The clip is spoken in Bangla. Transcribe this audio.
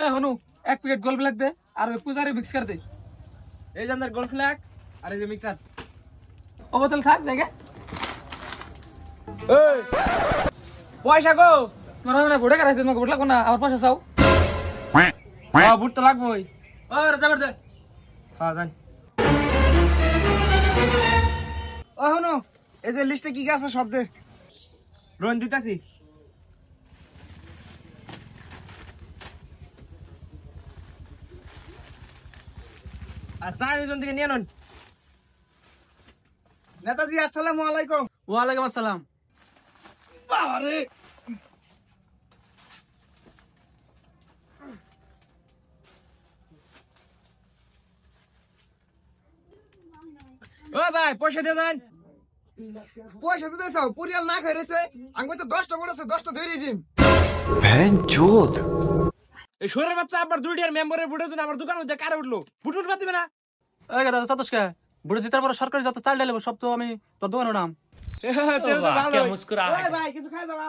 এ হনু এক প্যাকেট গোল ফ্ল্যাগ দে আর ওই পূজারে মিক্স কর দে। এই যে গোল ফ্ল্যাগ আর এই যে মিক্সার। ও বোতল থাক জায়গা। এই পয়সা গো তোমার মানে ভোটে করাইছে তোমাকে ভোট লাগবো না আমার পয়সা চাও। হ্যাঁ ভোট তো লাগবোই। ও রাজা দে। হ্যাঁ জান। ও হনো এই যে লিস্টে কি কি আছে সব দে। লোন দিতাছি। আর চা দুজন থেকে নিয়ে নেন। নেতাজি আসসালামু আলাইকুম। ওয়ালাইকুম আসসালাম। বাবারে ও ভাই পয়সা দিয়ে দেন। পয়সা তো দেছো পুরিয়াল না খাই রয়েছে আমি তো 10টা বলেছে 10টা ধরে দিম। ভ্যানচোদ এই শোরের বাচ্চা আবার দুইটার মেম্বারের বুটের জন্য আমার দোকান হচ্ছে কারে উঠলো বুট বুট পাতিবে না। এই দাদা চাতসকে বুড়ো জিতার পরে সরকারি যত চাল ডালে সব তো আমি তোর দোকানে নাম তেল তো ভালো। ভাই কিছু খাই যাবা।